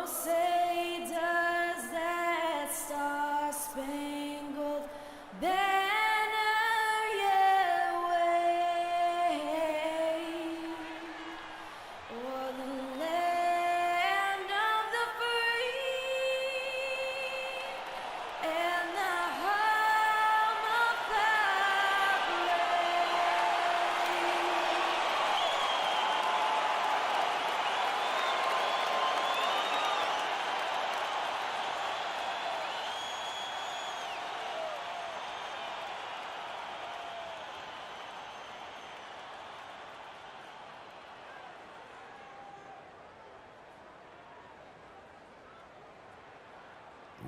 say does that star-spangled banner yet wave o'er the land of the free and the home of the brave.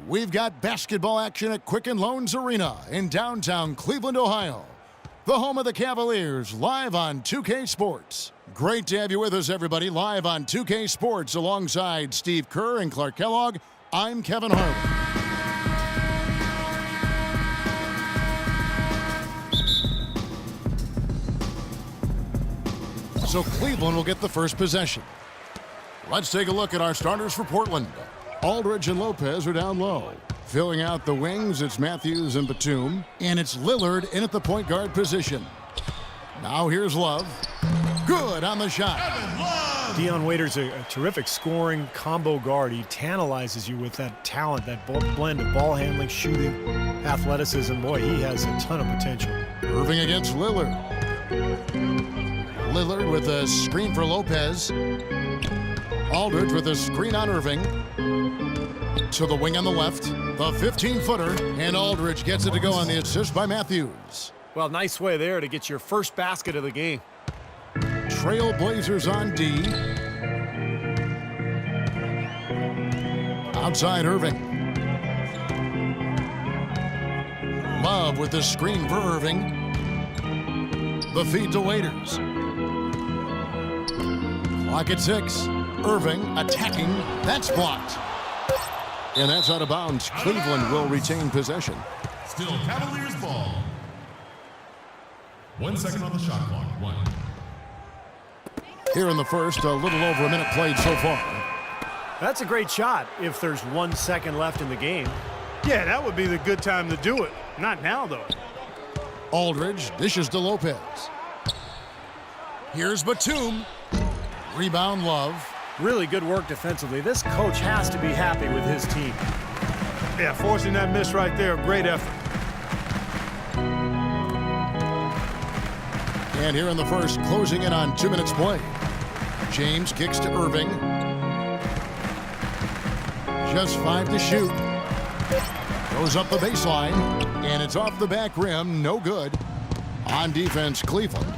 We've got basketball action at Quicken Loans Arena in downtown Cleveland, Ohio. The home of the Cavaliers, live on 2K Sports. Great to have you with us, everybody, live on 2K Sports alongside Steve Kerr and Clark Kellogg. I'm Kevin Harlan. So Cleveland will get the first possession. Let's take a look at our starters for Portland. Aldridge and Lopez are down low. Filling out the wings, it's Matthews and Batum. And it's Lillard in at the point guard position. Now here's Love. Good on the shot. Dion Waiters a terrific scoring combo guard. He tantalizes you with that talent, that blend of ball handling, shooting, athleticism. Boy, he has a ton of potential. Irving against Lillard. Lillard with a screen for Lopez. Aldridge with a screen on Irving. To the wing on the left. The 15-footer. And Aldridge gets it to go on the assist by Matthews. Well, nice way there to get your first basket of the game. Trail Blazers on D. Outside Irving. Love with the screen for Irving. The feed to Waiters. Clock at 6. Irving attacking. That's blocked. And that's out of bounds. Cleveland will retain possession. Still Cavaliers ball. 1 second on the shot clock. 1. Here in the first, a little over a minute played so far. That's a great shot if there's 1 second left in the game. Yeah, that would be the good time to do it. Not now, though. Aldridge dishes to Lopez. Here's Batum. Rebound Love. Really good work defensively. This coach has to be happy with his team. Yeah, forcing that miss right there, great effort. And here in the first, closing in on 2 minutes play. James kicks to Irving. Just 5 to shoot. Goes up the baseline, and it's off the back rim, no good. On defense, Cleveland.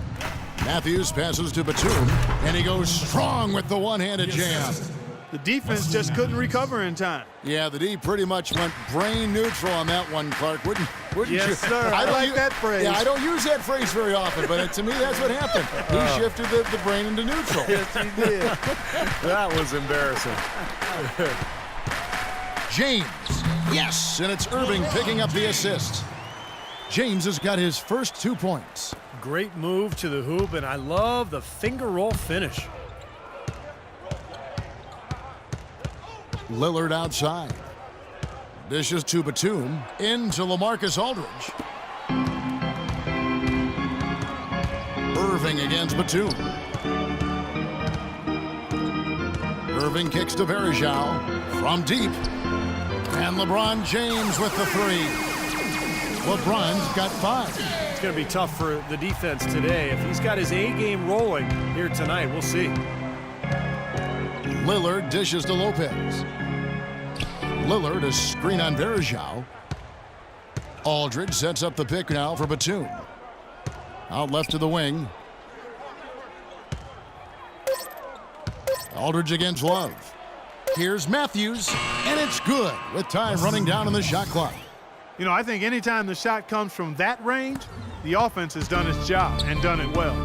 Matthews passes to Batum, and he goes strong with the one-handed jam. The defense just couldn't recover in time. Yeah, the D pretty much went brain neutral on that one, Clark. Wouldn't yes, you? Sir. I like that phrase. Yeah, I don't use that phrase very often, but to me, that's what happened. He shifted the brain into neutral. Yes, he did. That was embarrassing. James, yes, and it's Irving picking up the assist. James has got his first 2 points. Great move to the hoop, and I love the finger roll finish. Lillard outside. Dishes to Batum. Into LaMarcus Aldridge. Irving against Batum. Irving kicks to Varejao from deep. And LeBron James with the 3. LeBron's got 5. It's going to be tough for the defense today. If he's got his A game rolling here tonight, we'll see. Lillard dishes to Lopez. Lillard a screen on Varejao. Aldridge sets up the pick now for Batum. Out left to the wing. Aldridge against Love. Here's Matthews, and it's good with time running down on the shot clock. You know, I think anytime the shot comes from that range, the offense has done its job and done it well.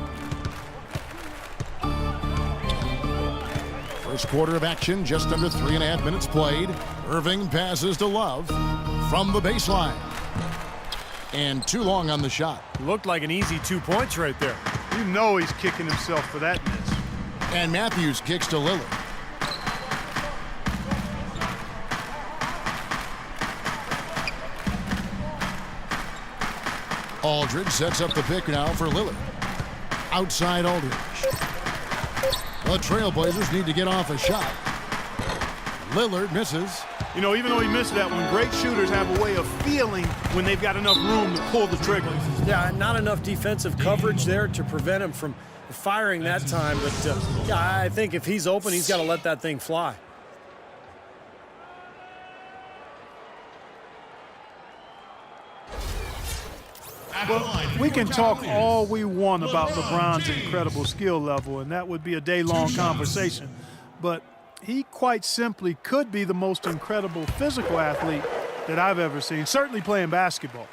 First quarter of action, just under 3.5 minutes played. Irving passes to Love from the baseline. And too long on the shot. Looked like an easy 2 points right there. You know he's kicking himself for that miss. And Matthews kicks to Lillard. Aldridge sets up the pick now for Lillard. Outside Aldridge. The Trailblazers need to get off a shot. Lillard misses. You know, even though he missed that one, great shooters have a way of feeling when they've got enough room to pull the trigger. Yeah, not enough defensive coverage there to prevent him from firing that time. But yeah, I think if he's open, he's got to let that thing fly. Well, we can talk all we want about LeBron's incredible skill level, and that would be a day-long conversation. But he quite simply could be the most incredible physical athlete that I've ever seen, certainly playing basketball.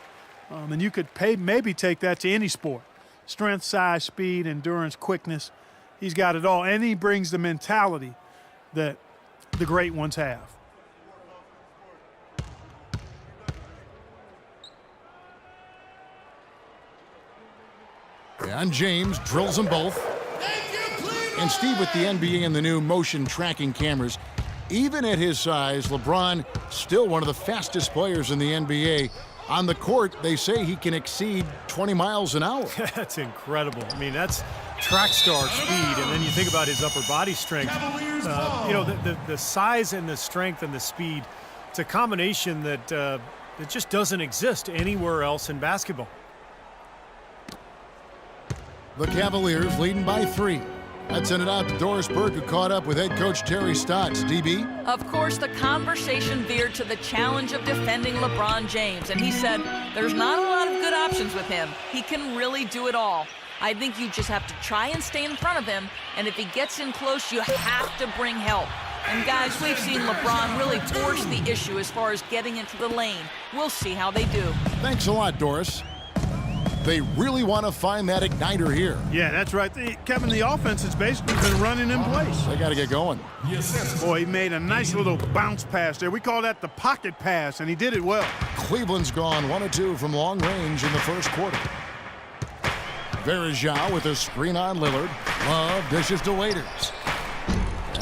And you could maybe take that to any sport. Strength, size, speed, endurance, quickness. He's got it all, and he brings the mentality that the great ones have. And James drills them both. And Steve, with the NBA and the new motion tracking cameras, even at his size, LeBron still one of the fastest players in the NBA. On the court, they say he can exceed 20 miles an hour. That's incredible. I mean, that's track star speed, and then you think about his upper body strength. You know, the size and the strength and the speed, it's a combination that just doesn't exist anywhere else in basketball. The Cavaliers leading by 3. Let's send it out to Doris Burke, who caught up with head coach Terry Stotts. DB? Of course, the conversation veered to the challenge of defending LeBron James, and he said there's not a lot of good options with him. He can really do it all. I think you just have to try and stay in front of him, and if he gets in close, you have to bring help. And guys, we've seen LeBron really force the issue as far as getting into the lane. We'll see how they do. Thanks a lot, Doris. They really want to find that igniter here. Yeah, that's right. Kevin, the offense has basically been running in place. They got to get going. Boy, he made a nice little bounce pass there. We call that the pocket pass, and he did it well. Cleveland's gone 1 of 2 from long range in the first quarter. Verjao with a screen on Lillard. Love dishes to Waiters.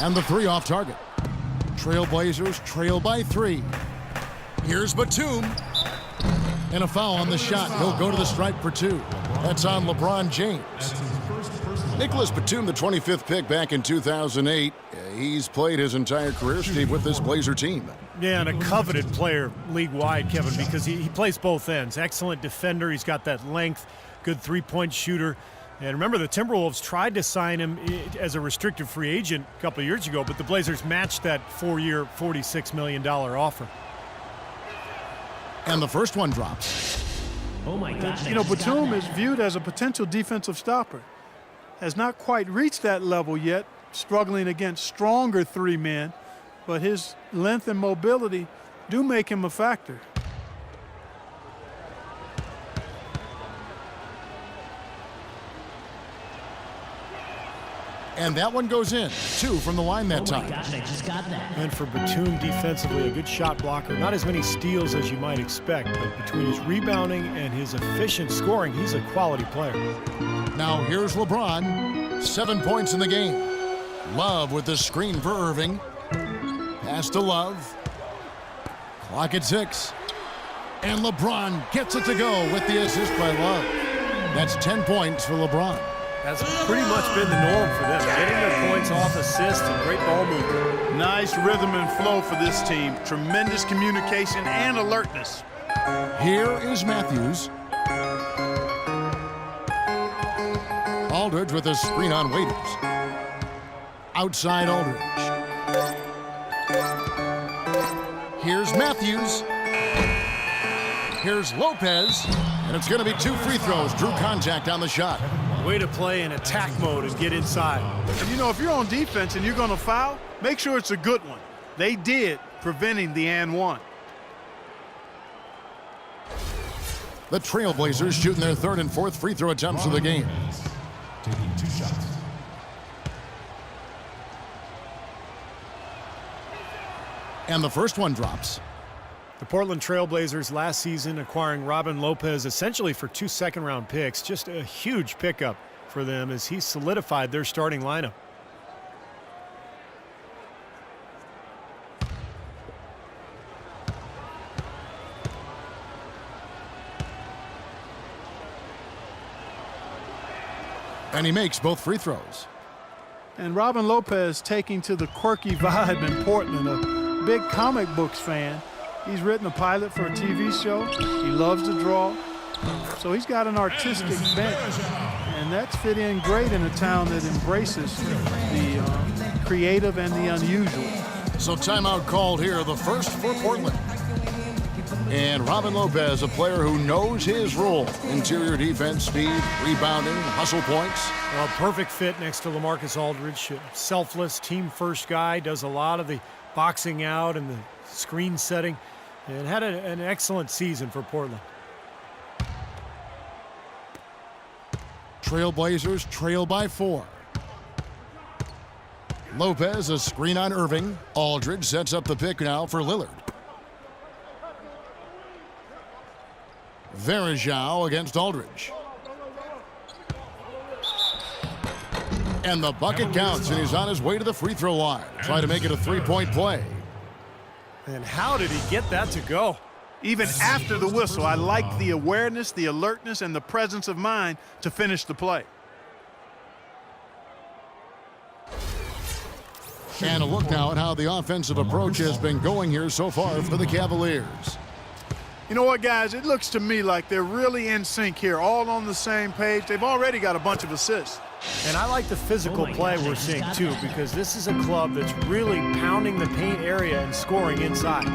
And the 3 off target. Trailblazers trail by 3. Here's Batum. And a foul on the shot. He'll go to the stripe for 2. That's on LeBron James. Nicholas Batum, the 25th pick back in 2008. He's played his entire career, Steve, with this Blazer team. Yeah, and a coveted player league-wide, Kevin, because he plays both ends. Excellent defender. He's got that length, good three-point shooter. And remember, the Timberwolves tried to sign him as a restricted free agent a couple of years ago, but the Blazers matched that 4-year, $46 million offer. And the first one drops. Oh my God! You know, Batum is viewed as a potential defensive stopper. Has not quite reached that level yet, struggling against stronger 3 men, but his length and mobility do make him a factor. And that one goes in. 2 from the line that time. Oh my gosh, I just got that. And for Batum defensively, a good shot blocker. Not as many steals as you might expect, but between his rebounding and his efficient scoring, he's a quality player. Now here's LeBron. 7 points in the game. Love with the screen for Irving. Pass to Love. Clock at 6. And LeBron gets it to go with the assist by Love. That's 10 points for LeBron. That's pretty much been the norm for them, getting their points off assists and great ball movement. Nice rhythm and flow for this team. Tremendous communication and alertness. Here is Matthews. Aldridge with a screen on Waiters. Outside Aldridge. Here's Matthews. Here's Lopez. And it's going to be 2 free throws. Drew contact on the shot. Way to play in attack mode and get inside. And you know, if you're on defense and you're going to foul, make sure it's a good one. They did, preventing the and one. The Trailblazers shooting their 3rd and 4th free throw attempts of the game. Taking 2 shots. And the first one drops. The Portland Trailblazers last season acquiring Robin Lopez essentially for 2 second-round picks. Just a huge pickup for them as he solidified their starting lineup. And he makes both free throws. And Robin Lopez taking to the quirky vibe in Portland, a big comic books fan. He's written a pilot for a TV show. He loves to draw. So he's got an artistic bent. And that's fit in great in a town that embraces the creative and the unusual. So timeout called here, the first for Portland. And Robin Lopez, a player who knows his role. Interior defense, speed, rebounding, hustle points. Well, perfect fit next to LaMarcus Aldridge. Selfless, team-first guy, does a lot of the boxing out and the screen setting, and had an excellent season for Portland. Trailblazers trail by 4. Lopez, a screen on Irving. Aldridge sets up the pick now for Lillard. Verajao against Aldridge. And the bucket counts, and he's on his way to the free throw line. Try to make it a three-point play. And how did he get that to go? Even after the whistle, I like the awareness, the alertness, and the presence of mind to finish the play. And a look now at how the offensive approach has been going here so far for the Cavaliers. You know what, guys? It looks to me like they're really in sync here, all on the same page. They've already got a bunch of assists. And I like the physical play we're seeing, too, because this is a club that's really pounding the paint area and scoring inside.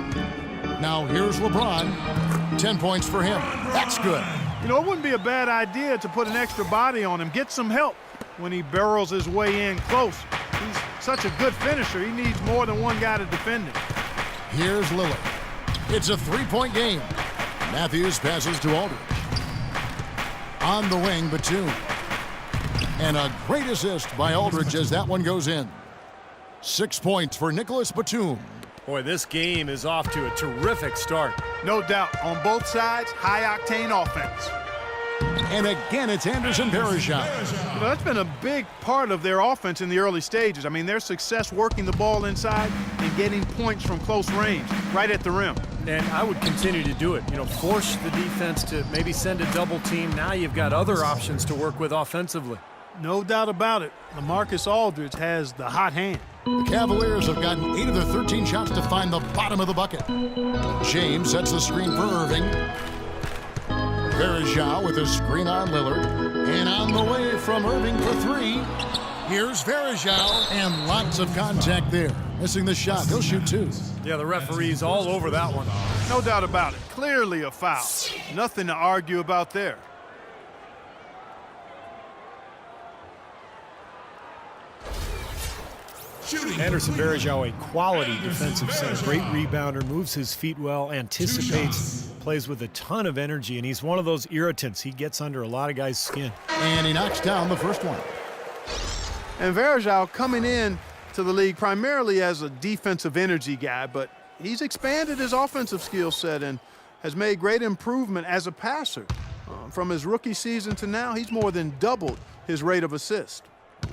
Now here's LeBron. 10 points for him. That's good. You know, it wouldn't be a bad idea to put an extra body on him, get some help when he barrels his way in close. He's such a good finisher. He needs more than one guy to defend him. Here's Lillard. It's a three-point game. Matthews passes to Aldridge. On the wing, Batum. And a great assist by Aldridge as that one goes in. 6 points for Nicholas Batum. Boy, this game is off to a terrific start. No doubt. On both sides, high-octane offense. And again, it's Anderson Varejao. You know, that's been a big part of their offense in the early stages. I mean, their success working the ball inside and getting points from close range, right at the rim. And I would continue to do it. You know, force the defense to maybe send a double team. Now you've got other options to work with offensively. No doubt about it. LaMarcus Aldridge has the hot hand. The Cavaliers have gotten 8 of their 13 shots to find the bottom of the bucket. James sets the screen for Irving. Varejao with a screen on Lillard. And on the way from Irving for 3. Here's Varejao, and lots of contact there. Missing the shot. He'll shoot 2. Yeah, the referee's all over that one. No doubt about it. Clearly a foul. Nothing to argue about there. Anderson Varejao, a quality defensive center, great rebounder, moves his feet well, anticipates, plays with a ton of energy, and he's one of those irritants. He gets under a lot of guys' skin. And he knocks down the first one. And Varejao coming in to the league primarily as a defensive energy guy, but he's expanded his offensive skill set and has made great improvement as a passer. From his rookie season to now, he's more than doubled his rate of assist.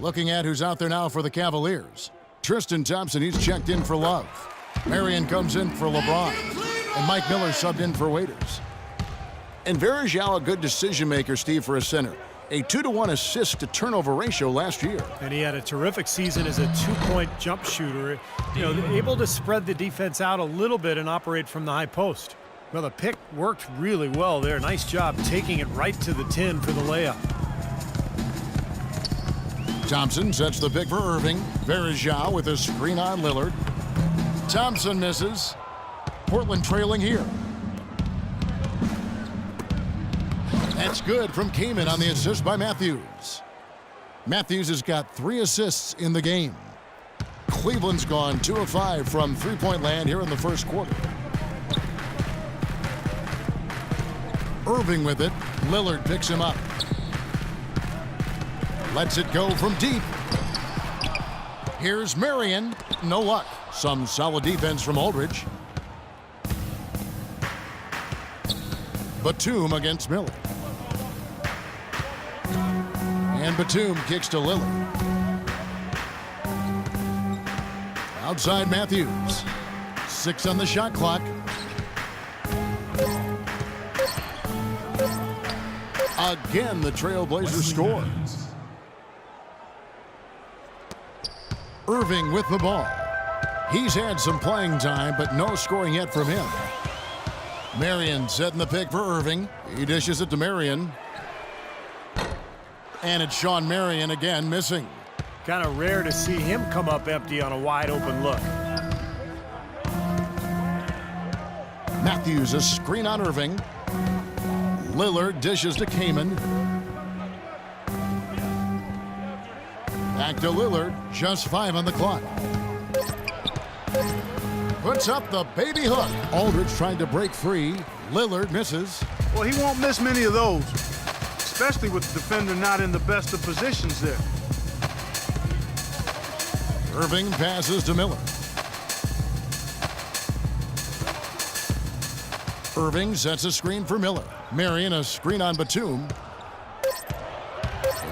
Looking at who's out there now for the Cavaliers. Tristan Thompson, he's checked in for Love. Marion comes in for LeBron. And Mike Miller subbed in for Waiters. And Varejao, a good decision maker, Steve, for a center. A 2-to-1 assist to turnover ratio last year. And he had a terrific season as a two-point jump shooter. You know, able to spread the defense out a little bit and operate from the high post. Well, the pick worked really well there. Nice job taking it right to the 10 for the layup. Thompson sets the pick for Irving. Varejao with a screen on Lillard. Thompson misses. Portland trailing here. That's good from Kaman on the assist by Matthews. Matthews has got 3 assists in the game. Cleveland's gone 2 of 5 from three-point land here in the first quarter. Irving with it. Lillard picks him up. Lets it go from deep. Here's Marion. No luck. Some solid defense from Aldridge. Batum against Miller. And Batum kicks to Lillard. Outside Matthews. 6 on the shot clock. Again, the Trailblazers score. Irving with the ball. He's had some playing time, but no scoring yet from him. Marion setting the pick for Irving. He dishes it to Marion. And it's Sean Marion again missing. Kind of rare to see him come up empty on a wide open look. Matthews a screen on Irving. Lillard dishes to Kaman. Back to Lillard, just 5 on the clock. Puts up the baby hook. Aldridge trying to break free. Lillard misses. Well, he won't miss many of those, especially with the defender not in the best of positions there. Irving passes to Miller. Irving sets a screen for Miller. Marion a screen on Batum.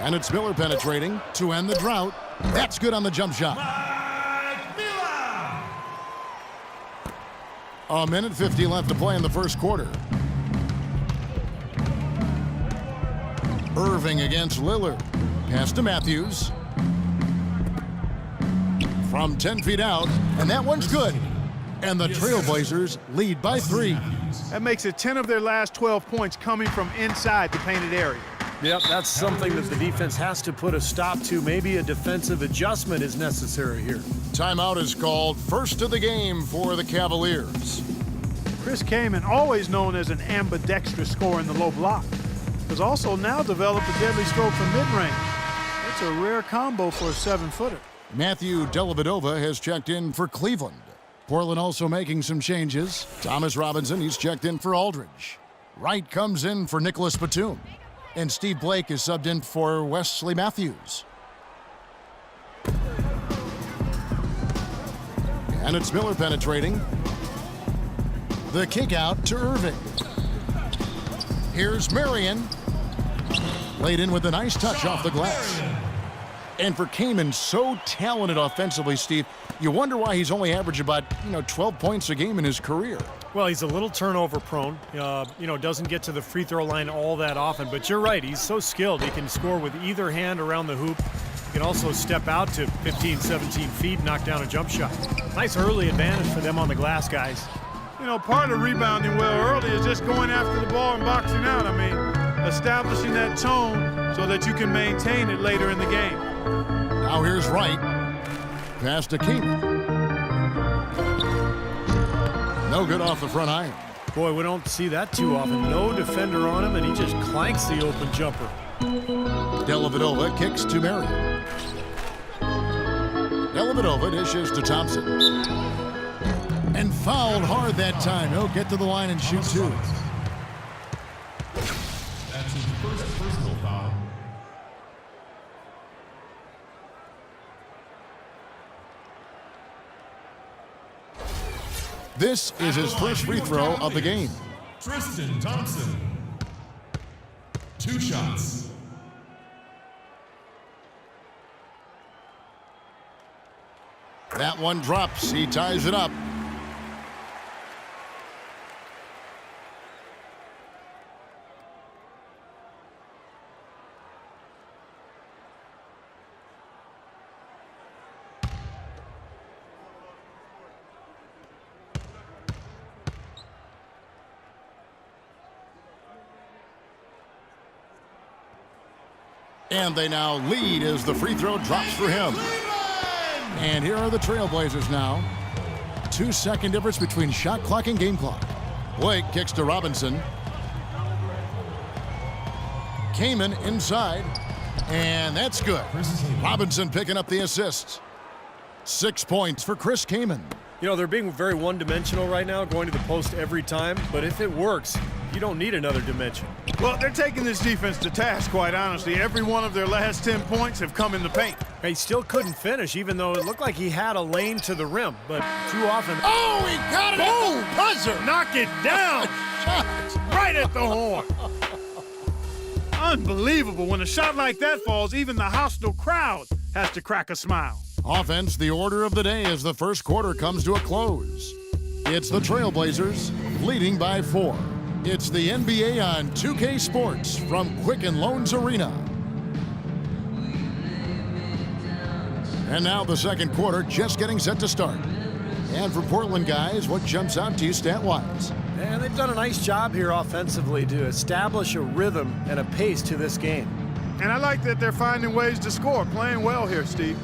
And it's Miller penetrating to end the drought. That's good on the jump shot. A minute 50 left to play in the first quarter. Irving against Lillard. Pass to Matthews. From 10 feet out, and that one's good. And the Trailblazers lead by 3. That makes it 10 of their last 12 points coming from inside the painted area. Yep, that's something that the defense has to put a stop to. Maybe a defensive adjustment is necessary here. Timeout is called. First of the game for the Cavaliers. Chris Kaman, always known as an ambidextrous scorer in the low block, has also now developed a deadly stroke from mid-range. That's a rare combo for a 7-footer. Matthew Dellavedova has checked in for Cleveland. Portland also making some changes. Thomas Robinson, he's checked in for Aldridge. Wright comes in for Nicholas Batum. And Steve Blake is subbed in for Wesley Matthews. And it's Miller penetrating. The kick out to Irving. Here's Marion. Laid in with a nice touch off the glass. And for Kaman, so talented offensively, Steve, you wonder why he's only averaged about 12 points a game in his career. Well, he's a little turnover prone. Doesn't get to the free throw line all that often. But you're right, he's so skilled. He can score with either hand around the hoop. He can also step out to 15, 17 feet and knock down a jump shot. Nice early advantage for them on the glass, guys. Part of rebounding well early is just going after the ball and boxing out. Establishing that tone so that you can maintain it later in the game. Now here's Wright. Pass to Kaman. No good off the front iron. Boy, we don't see that too often. No defender on him, and he just clanks the open jumper. Dellavedova kicks to Marion. Dellavedova dishes to Thompson. And fouled hard that time. He'll get to the line and shoot 2. That's his first personal foul. This is his first free throw of the game. Tristan Thompson. 2 shots. That one drops. He ties it up. And they now lead as the free throw drops for him. And here are the Trailblazers now. 2-second difference between shot clock and game clock. Blake kicks to Robinson. Kaman inside. And that's good. Robinson picking up the assist. 6 points for Chris Kaman. They're being very one-dimensional right now, going to the post every time. But if it works, you don't need another dimension. Well, they're taking this defense to task, quite honestly. Every one of their last 10 points have come in the paint. He still couldn't finish, even though it looked like he had a lane to the rim. But too often... Oh, he got it at the buzzer. Knock it down! Right at the horn! Unbelievable. When a shot like that falls, even the hostile crowd has to crack a smile. Offense, the order of the day as the first quarter comes to a close. It's the Trailblazers leading by 4. It's the NBA on 2K Sports from Quicken Loans Arena. And now the second quarter just getting set to start. And for Portland guys, what jumps out to you stat-wise? And they've done a nice job here offensively to establish a rhythm and a pace to this game. And I like that they're finding ways to score, playing well here, Steve.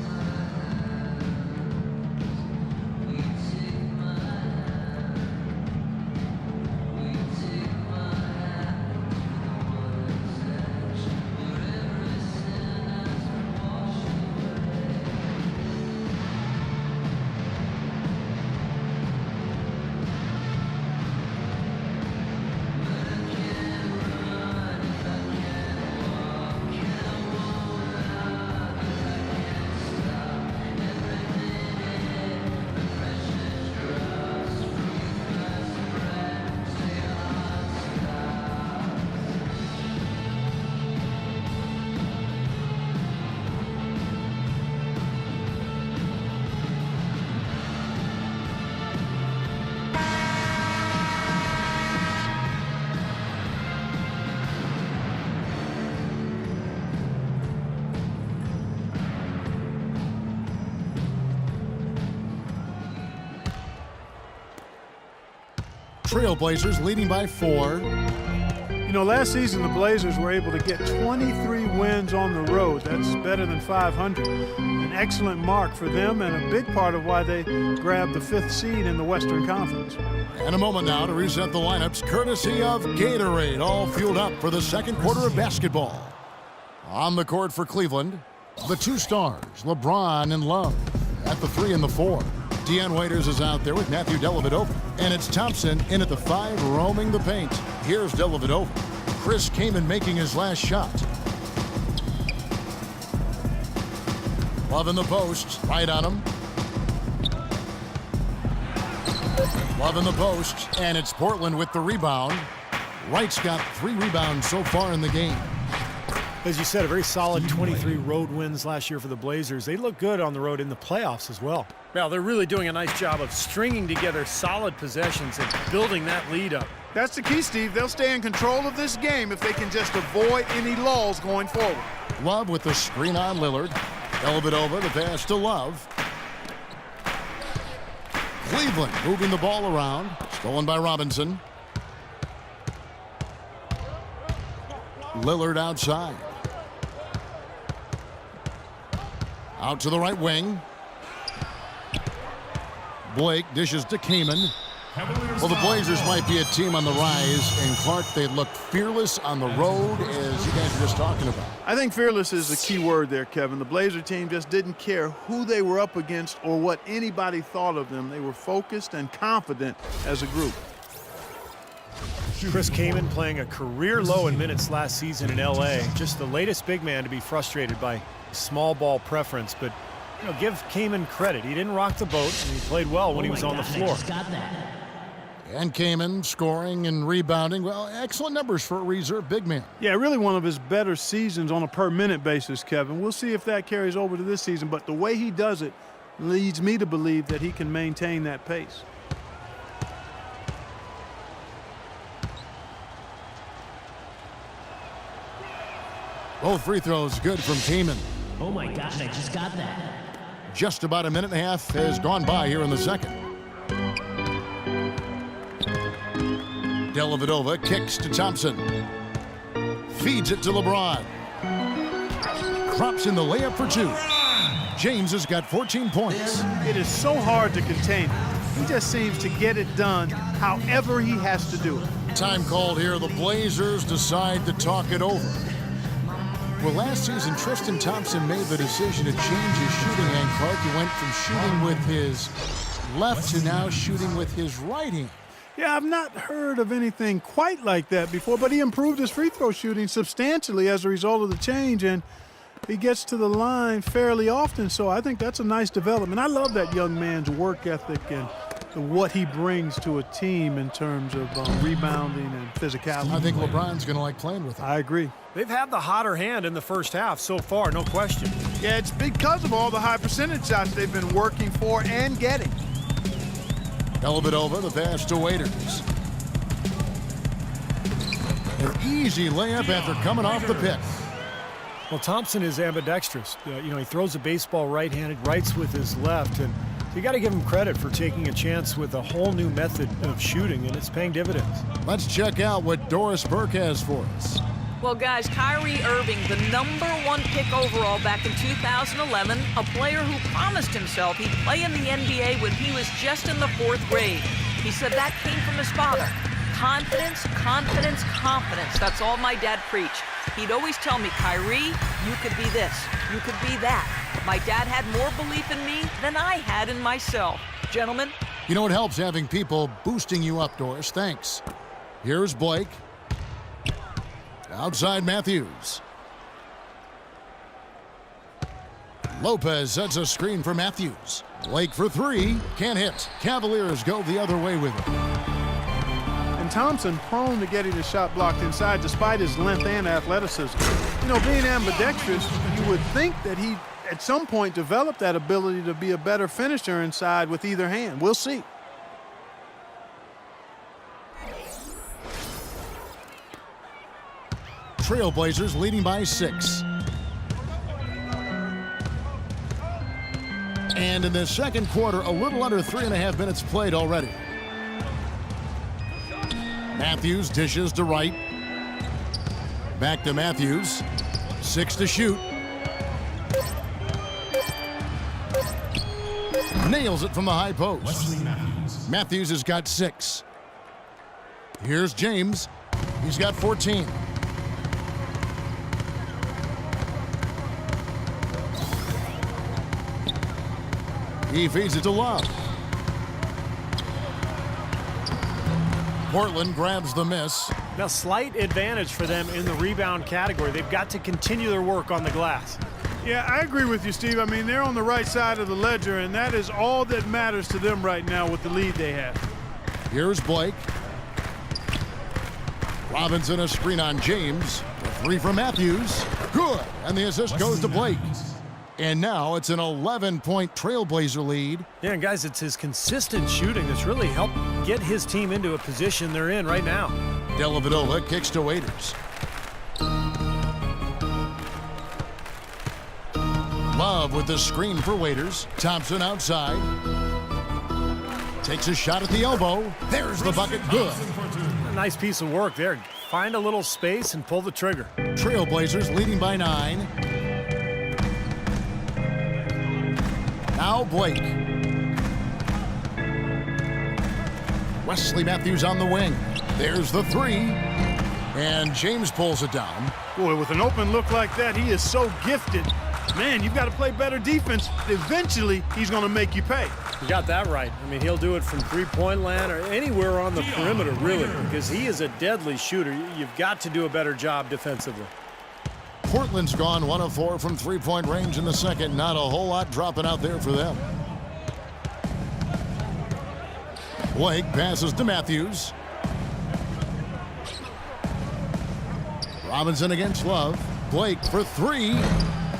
Trailblazers leading by 4. You know, last season the Blazers were able to get 23 wins on the road. That's better than 500. An excellent mark for them and a big part of why they grabbed the 5th seed in the Western Conference. And a moment now to reset the lineups courtesy of Gatorade, all fueled up for the second quarter of basketball. On the court for Cleveland, the 2 stars, LeBron and Love. At the 3 and the 4, Deion Waiters is out there with Matthew Dellavedova. And it's Thompson in at the 5, roaming the paint. Here's Dellavedova. Chris Kaman making his last shot. Love in the post, right on him. Love in the post, and it's Portland with the rebound. Wright's got 3 rebounds so far in the game. As you said, a very solid 23 road wins last year for the Blazers. They look good on the road in the playoffs as well. Well, they're really doing a nice job of stringing together solid possessions and building that lead up. That's the key, Steve. They'll stay in control of this game if they can just avoid any lulls going forward. Love with the screen on Lillard. Dellavedova, the pass to Love. Cleveland moving the ball around. Stolen by Robinson. Lillard outside. Out to the right wing. Blake dishes to Kaman. Well, the Blazers might be a team on the rise, and Clark, they look fearless on the road, as you guys were just talking about. I think fearless is the key word there, Kevin. The Blazer team just didn't care who they were up against or what anybody thought of them. They were focused and confident as a group. Chris Kaman playing a career low in minutes last season in L.A. Just the latest big man to be frustrated by small ball preference, but you know, give Kaman credit. He didn't rock the boat, and he played well when he was on the floor. And Kaman scoring and rebounding. Well, excellent numbers for a reserve big man. Yeah, really one of his better seasons on a per-minute basis, Kevin. We'll see if that carries over to this season, but the way he does it leads me to believe that he can maintain that pace. Both free throws good from Kaman. Oh my gosh, I just got that. Just about a minute and a half has gone by here in the second. Dellavedova kicks to Thompson. Feeds it to LeBron. Drops in the layup for 2. James has got 14 points. It is so hard to contain him. He just seems to get it done however he has to do it. Time called here. The Blazers decide to talk it over. Well, last season, Tristan Thompson made the decision to change his shooting hand, Clark. He went from shooting with his left to now shooting with his right hand. Yeah, I've not heard of anything quite like that before, but he improved his free throw shooting substantially as a result of the change, and he gets to the line fairly often, so I think that's a nice development. I love that young man's work ethic and what he brings to a team in terms of rebounding and physicality. I think LeBron's going to like playing with him. I agree. They've had the hotter hand in the first half so far, no question. Yeah, it's because of all the high percentage shots they've been working for and getting. Dellavedova, the pass to Waiters. An easy layup after coming off the pick. Well, Thompson is ambidextrous. He throws a baseball right-handed, writes with his left, and you got to give him credit for taking a chance with a whole new method of shooting, and it's paying dividends. Let's check out what Doris Burke has for us. Well, guys, Kyrie Irving, the #1 pick overall back in 2011, a player who promised himself he'd play in the NBA when he was just in the 4th grade. He said that came from his father. Confidence, confidence, confidence. That's all my dad preached. He'd always tell me, Kyrie, you could be this, you could be that. My dad had more belief in me than I had in myself. Gentlemen. You know, it helps having people boosting you up, Doris. Thanks. Here's Blake. Outside Matthews. Lopez sets a screen for Matthews. Blake for 3. Can't hit. Cavaliers go the other way with it. And Thompson prone to getting the shot blocked inside despite his length and athleticism. Being ambidextrous, you would think that he at some point developed that ability to be a better finisher inside with either hand. We'll see. Trailblazers leading by 6. And in the second quarter, a little under 3.5 minutes played already. Matthews dishes to Wright. Back to Matthews. 6 to shoot. Nails it from the high post. Wesley Matthews. Matthews has got 6. Here's James. He's got 14. He feeds it to Love. Portland grabs the miss. Now, slight advantage for them in the rebound category. They've got to continue their work on the glass. Yeah, I agree with you, Steve. I mean, they're on the right side of the ledger, and that is all that matters to them right now with the lead they have. Here's Blake. Robinson a screen on James. The 3 from Matthews. Good. And the assist goes to Blake. And now it's an 11-point Trailblazer lead. Yeah, and guys, it's his consistent shooting that's really helped get his team into a position they're in right now. Dellavedova kicks to Waiters. Love with the screen for Waiters. Thompson outside. Takes a shot at the elbow. There's the bucket. Good. A nice piece of work there. Find a little space and pull the trigger. Trailblazers leading by 9. Now Blake. Wesley Matthews on the wing. There's the 3. And James pulls it down. Boy, with an open look like that, he is so gifted. Man, you've got to play better defense. Eventually, he's going to make you pay. You got that right. I mean, he'll do it from three-point land or anywhere on the perimeter, really, because he is a deadly shooter. You've got to do a better job defensively. Portland's gone 1 of 4 from three-point range in the second. Not a whole lot dropping out there for them. Blake passes to Matthews. Robinson against Love. Blake for 3.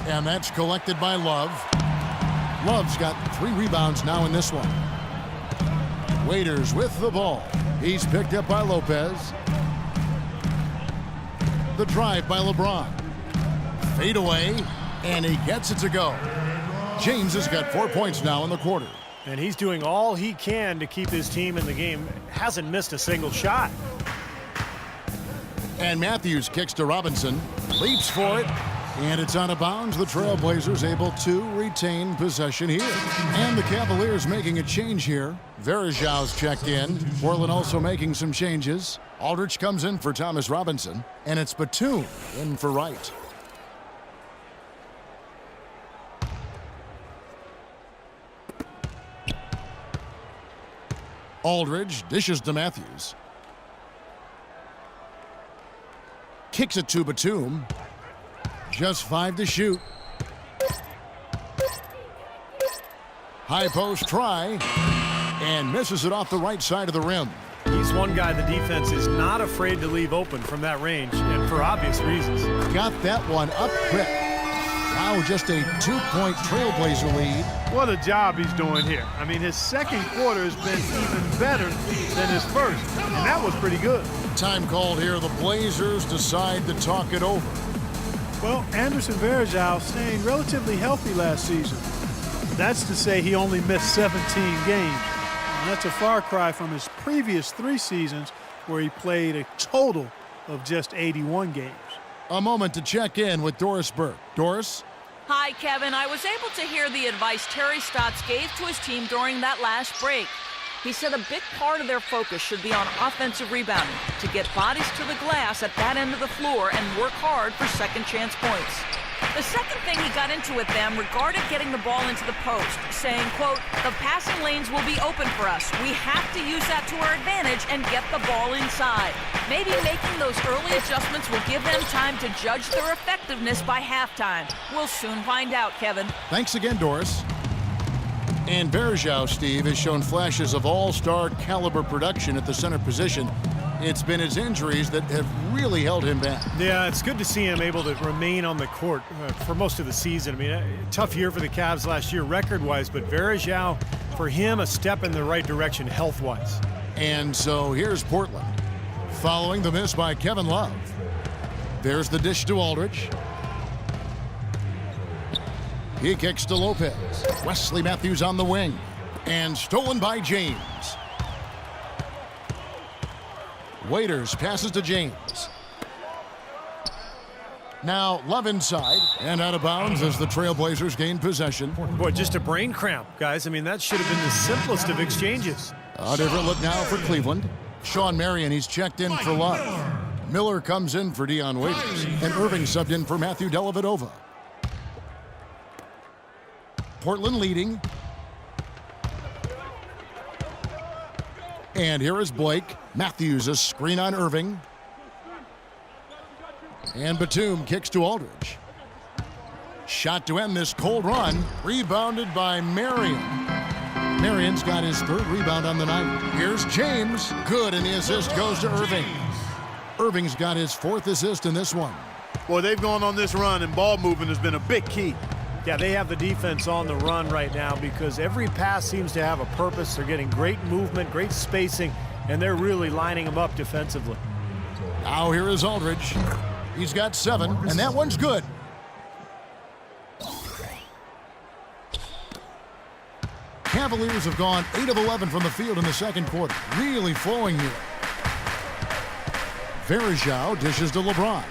And that's collected by Love. Love's got 3 rebounds now in this one. Waiters with the ball. He's picked up by Lopez. The drive by LeBron. Fade away, and he gets it to go. James has got 4 points now in the quarter. And he's doing all he can to keep his team in the game. Hasn't missed a single shot. And Matthews kicks to Robinson. Leaps for it. And it's out of bounds. The Trailblazers able to retain possession here. And the Cavaliers making a change here. Verajau's checked in. Portland also making some changes. Aldridge comes in for Thomas Robinson. And it's Batum in for Wright. Aldridge dishes to Matthews. Kicks it to Batum. Just 5 to shoot. High post try. And misses it off the right side of the rim. He's one guy the defense is not afraid to leave open from that range, and for obvious reasons. Got that one up quick. Now just a 2-point Trailblazer lead. What a job he's doing here. I mean, his second quarter has been even better than his first, and that was pretty good. Time called here. The Blazers decide to talk it over. Well, Anderson Varejao staying relatively healthy last season. That's to say he only missed 17 games. And that's a far cry from his previous 3 seasons where he played a total of just 81 games. A moment to check in with Doris Burke. Doris? Hi, Kevin. I was able to hear the advice Terry Stotts gave to his team during that last break. He said a big part of their focus should be on offensive rebounding, to get bodies to the glass at that end of the floor and work hard for second chance points. The second thing he got into with them regarded getting the ball into the post, saying, quote, the passing lanes will be open for us. We have to use that to our advantage and get the ball inside. Maybe making those early adjustments will give them time to judge their effectiveness by halftime. We'll soon find out, Kevin. Thanks again, Doris. And Varejao, Steve, has shown flashes of all-star caliber production at the center position. It's been his injuries that have really held him back. Yeah, it's good to see him able to remain on the court for most of the season. I mean, a tough year for the Cavs last year record-wise, but Varejao, for him, a step in the right direction health-wise. And so here's Portland, following the miss by Kevin Love. There's the dish to Aldridge. He kicks to Lopez. Wesley Matthews on the wing. And stolen by James. Waiters passes to James. Now Love inside and out of bounds as the Trailblazers gain possession. Boy, just a brain cramp, guys. I mean, that should have been the simplest of exchanges. A different look now for Cleveland. Sean Marion, he's checked in for Love. Miller comes in for Dion Waiters. And Irving subbed in for Matthew Dellavedova. Portland leading. And here is Blake. Matthews, a screen on Irving. And Batum kicks to Aldridge. Shot to end this cold run. Rebounded by Marion. Marion's got his 3rd rebound on the night. Here's James. Good, and the assist goes to Irving. Irving's got his 4th assist in this one. Boy, they've gone on this run, and ball movement has been a big key. Yeah, they have the defense on the run right now because every pass seems to have a purpose. They're getting great movement, great spacing, and they're really lining them up defensively. Now here is Aldridge. He's got 7, and that one's good. Cavaliers have gone 8 of 11 from the field in the second quarter. Really flowing here. Varejao dishes to LeBron.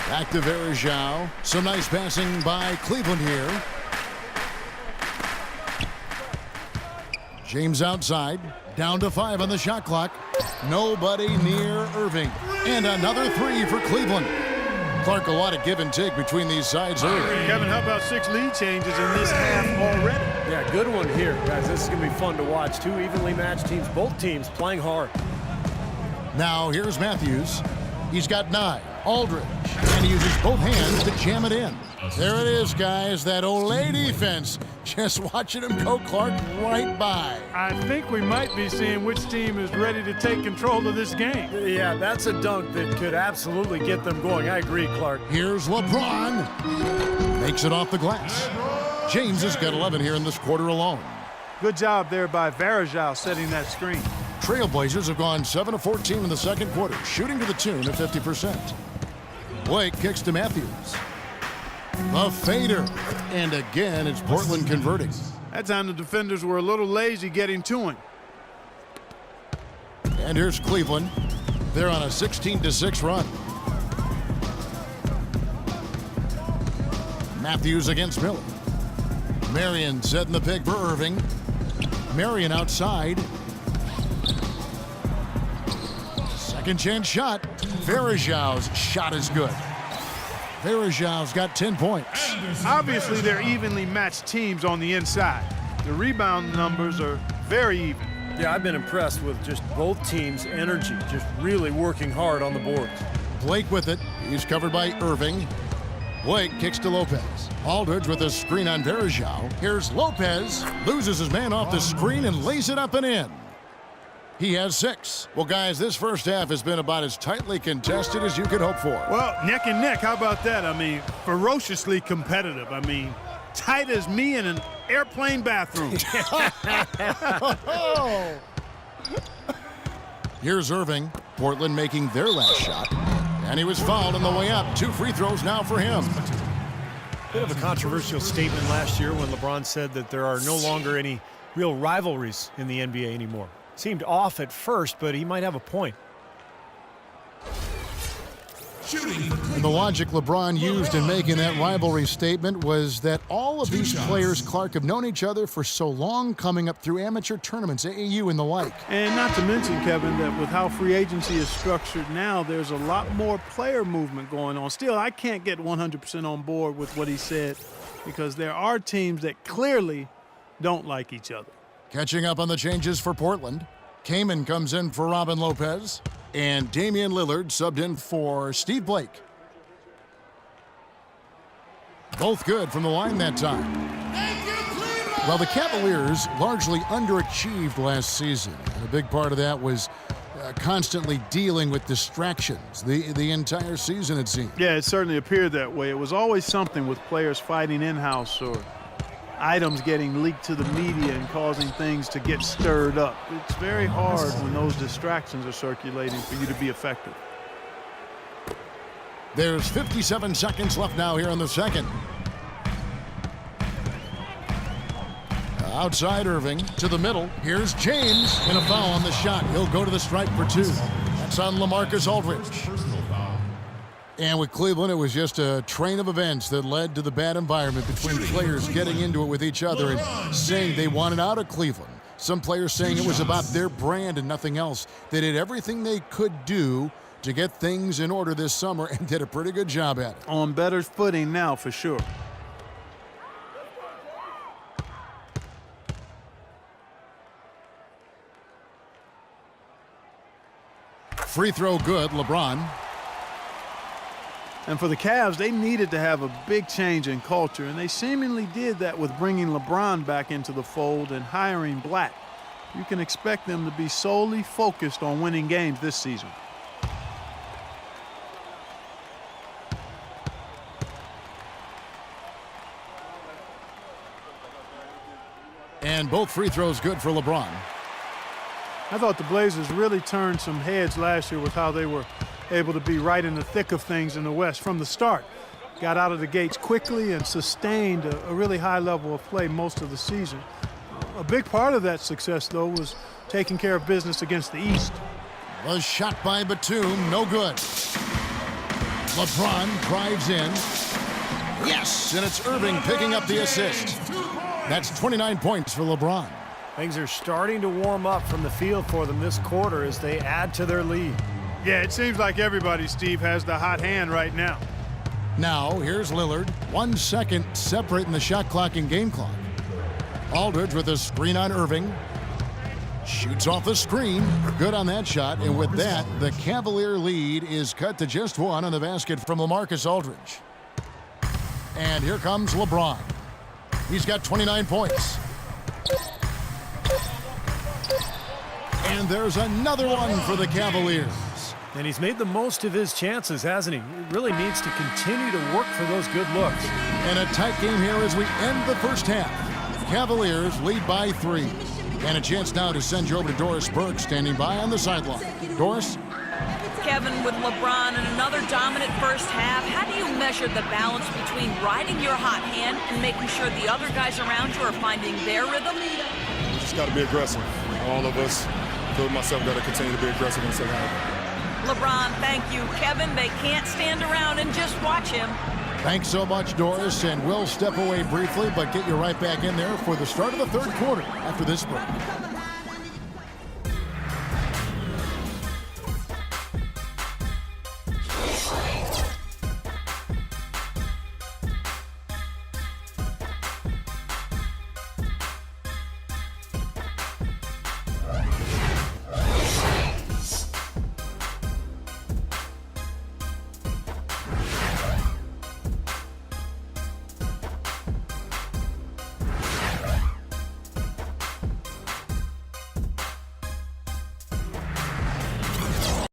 Back to Varejao. Some nice passing by Cleveland here. James outside. Down to 5 on the shot clock. Nobody near Irving. And another 3 for Cleveland. Clark, a lot of give and take between these sides early. Kevin, how about 6 lead changes in this half already? Yeah, good one here, guys. This is going to be fun to watch. 2 evenly matched teams, both teams playing hard. Now here's Matthews. He's got 9. Aldridge. And he uses both hands to jam it in. There it is, guys. That Olay defense. Just watching him go, Clark, right by. I think we might be seeing which team is ready to take control of this game. Yeah, that's a dunk that could absolutely get them going. I agree, Clark. Here's LeBron. Makes it off the glass. James has got 11 here in this quarter alone. Good job there by Varejao setting that screen. Trailblazers have gone 7 of 14 in the second quarter, shooting to the tune of 50%. Blake kicks to Matthews. The fader. And again, it's Portland converting. That time the defenders were a little lazy getting to him. And here's Cleveland. They're on a 16-6 run. Matthews against Miller. Marion setting the pick for Irving. Marion outside. Second chance shot. Varejao's shot is good. Varejao's got 10 points. Obviously, they're evenly matched teams on the inside. The rebound numbers are very even. Yeah, I've been impressed with just both teams' energy, just really working hard on the boards. Blake with it. He's covered by Irving. Blake kicks to Lopez. Aldridge with a screen on Varejao. Here's Lopez. Loses his man off the screen and lays it up and in. He has 6. Well, guys, this first half has been about as tightly contested as you could hope for. Well, neck and neck, how about that? I mean, ferociously competitive. I mean, tight as me in an airplane bathroom. Here's Irving. Portland making their last shot. And he was fouled on the way up. 2 free throws now for him. Bit of a controversial statement last year when LeBron said that there are no longer any real rivalries in the NBA anymore. Seemed off at first, but he might have a point. And the logic LeBron used in making that rivalry statement was that all of these players, Clark, have known each other for so long, coming up through amateur tournaments, AAU and the like. And not to mention, Kevin, that with how free agency is structured now, there's a lot more player movement going on. Still, I can't get 100% on board with what he said because there are teams that clearly don't like each other. Catching up on the changes for Portland. Kaman comes in for Robin Lopez. And Damian Lillard subbed in for Steve Blake. Both good from the line that time. Well, the Cavaliers largely underachieved last season. And a big part of that was constantly dealing with distractions the entire season, it seemed. Yeah, it certainly appeared that way. It was always something with players fighting in-house or items getting leaked to the media and causing things to get stirred up. It's very hard when those distractions are circulating for you to be effective. There's 57 seconds left now here in the second. Outside Irving to the middle. Here's James and a foul on the shot. He'll go to the stripe for 2. That's on LaMarcus Aldridge. And with Cleveland, it was just a train of events that led to the bad environment between players getting into it with each other and saying they wanted out of Cleveland. Some players saying it was about their brand and nothing else. They did everything they could do to get things in order this summer and did a pretty good job at it. On better footing now, for sure. Free throw good, LeBron. And for the Cavs, they needed to have a big change in culture, and they seemingly did that with bringing LeBron back into the fold and hiring Black. You can expect them to be solely focused on winning games this season. And both free throws good for LeBron. I thought the Blazers really turned some heads last year with how they were able to be right in the thick of things in the West from the start. Got out of the gates quickly and sustained a really high level of play most of the season. A big part of that success, though, was taking care of business against the East. Was shot by Batum, no good. LeBron drives in. Yes, and it's Irving picking up the assist. That's 29 points for LeBron. Things are starting to warm up from the field for them this quarter as they add to their lead. Yeah, it seems like everybody, Steve, has the hot hand right now. Now, here's Lillard. 1 second separating the shot clock and game clock. Aldridge with a screen on Irving. Shoots off the screen. Good on that shot. And with that, the Cavalier lead is cut to just 1 on the basket from LaMarcus Aldridge. And here comes LeBron. He's got 29 points. And there's another one for the Cavaliers. And he's made the most of his chances, hasn't he? He really needs to continue to work for those good looks. And a tight game here as we end the first half. Cavaliers lead by 3. And a chance now to send you over to Doris Burke standing by on the sideline. Doris? Kevin, with LeBron and another dominant first half, how do you measure the balance between riding your hot hand and making sure the other guys around you are finding their rhythm? Just got to be aggressive. All of us, including myself, got to continue to be aggressive in the second half. LeBron, thank you. Kevin, they can't stand around and just watch him. Thanks so much, Doris, and we'll step away briefly, but get you right back in there for the start of the third quarter after this break.